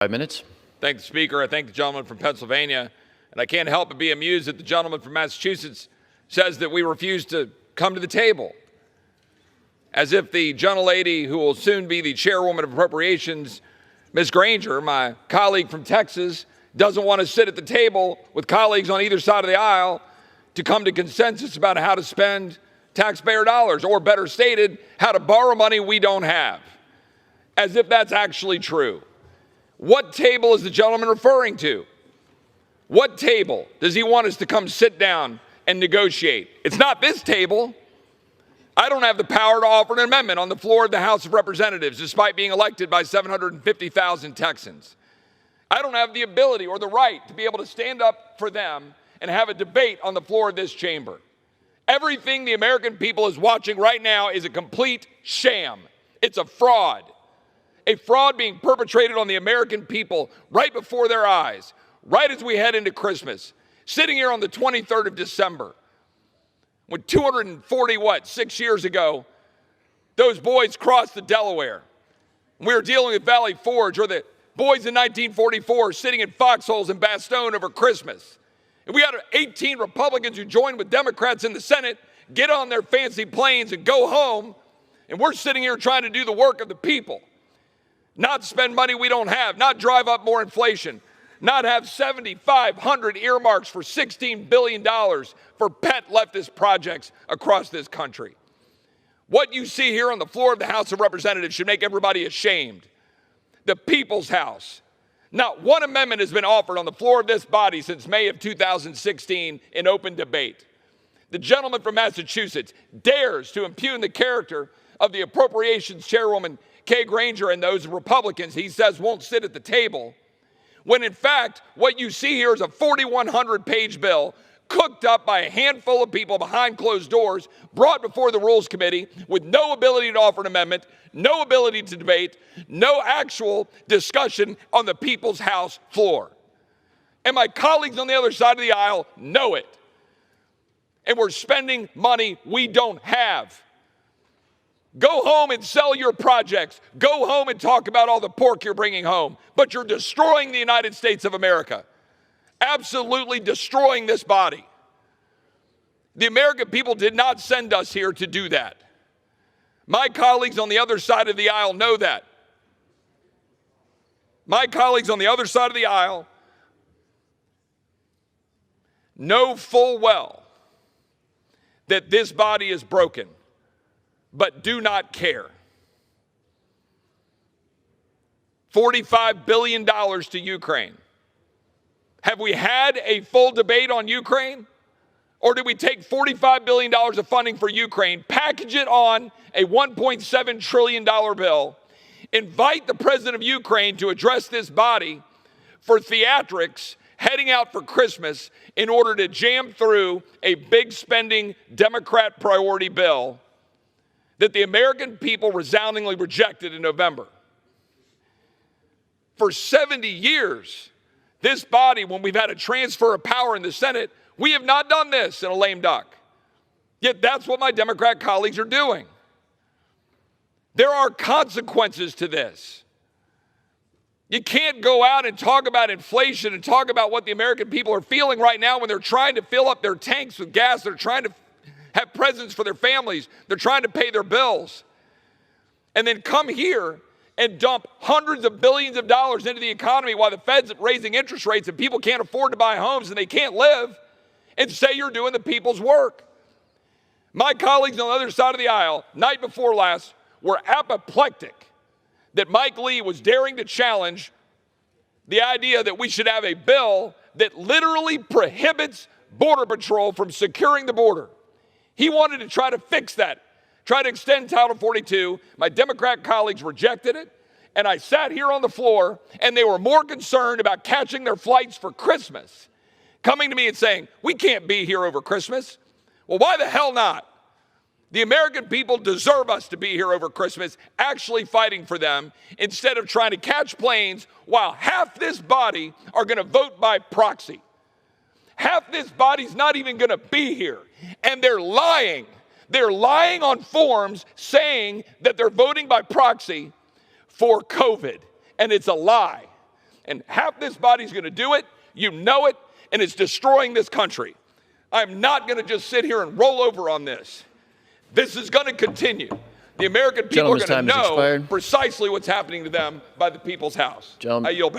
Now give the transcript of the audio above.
5 minutes. Thank the Speaker. I thank the gentleman from Pennsylvania. And I can't help but be amused that the gentleman from Massachusetts says that we refuse to come to the table. As if the gentlelady who will soon be the chairwoman of Appropriations, Ms. Granger, my colleague from Texas, doesn't want to sit at the table with colleagues on either side of the aisle to come to consensus about how to spend taxpayer dollars, or better stated, how to borrow money we don't have. As if that's actually true. What table is the gentleman referring to? What table does he want us to come sit down and negotiate? It's not this table. I don't have the power to offer an amendment on the floor of the House of Representatives, despite being elected by 750,000 Texans. I don't have the ability or the right to be able to stand up for them and have a debate on the floor of this chamber. Everything the American people is watching right now is a complete sham. It's a fraud. A fraud being perpetrated on the American people right before their eyes, right as we head into Christmas, sitting here on the 23rd of December, when 6 years ago, those boys crossed the Delaware. We were dealing with Valley Forge, or the boys in 1944 sitting in foxholes in Bastogne over Christmas. And we had 18 Republicans who joined with Democrats in the Senate, get on their fancy planes and go home, and we're sitting here trying to do the work of the people. Not spend money we don't have, not drive up more inflation, not have 7,500 earmarks for $16 billion for pet leftist projects across this country. What you see here on the floor of the House of Representatives should make everybody ashamed. The People's House. Not one amendment has been offered on the floor of this body since May of 2016 in open debate. The gentleman from Massachusetts dares to impugn the character of the Appropriations Chairwoman Kay Granger and those Republicans he says won't sit at the table, when in fact what you see here is a 4,100-page bill cooked up by a handful of people behind closed doors, brought before the Rules Committee with no ability to offer an amendment, no ability to debate, no actual discussion on the People's House floor. And my colleagues on the other side of the aisle know it. And we're spending money we don't have. Go home and sell your projects. Go home and talk about all the pork you're bringing home. But you're destroying the United States of America. Absolutely destroying this body. The American people did not send us here to do that. My colleagues on the other side of the aisle know that. My colleagues on the other side of the aisle know full well that this body is broken, but do not care. $45 billion to Ukraine. Have we had a full debate on Ukraine? Or did we take $45 billion of funding for Ukraine, package it on a $1.7 trillion bill, invite the president of Ukraine to address this body for theatrics heading out for Christmas in order to jam through a big spending Democrat priority bill that the American people resoundingly rejected in November? For 70 years, this body, when we've had a transfer of power in the Senate, we have not done this in a lame duck. Yet that's what my Democrat colleagues are doing. There are consequences to this. You can't go out and talk about inflation and talk about what the American people are feeling right now when they're trying to fill up their tanks with gas. They're trying to have presents for their families. They're trying to pay their bills. And then come here and dump hundreds of billions of dollars into the economy while the Fed's raising interest rates and people can't afford to buy homes and they can't live, and say you're doing the people's work. My colleagues on the other side of the aisle, night before last, were apoplectic that Mike Lee was daring to challenge the idea that we should have a bill that literally prohibits Border Patrol from securing the border. He wanted to try to fix that, try to extend Title 42. My Democrat colleagues rejected it, and I sat here on the floor, and they were more concerned about catching their flights for Christmas, coming to me and saying, we can't be here over Christmas. Well, why the hell not? The American people deserve us to be here over Christmas, actually fighting for them, instead of trying to catch planes while half this body are going to vote by proxy. Half this body's not even going to be here. And they're lying. They're lying on forms saying that they're voting by proxy for COVID. And it's a lie. and half this body's going to do it. You know it, and it's destroying this country. I'm not going to just sit here and roll over on this. This is going to continue. The American people are going to know precisely what's happening to them by the People's House. I yield back.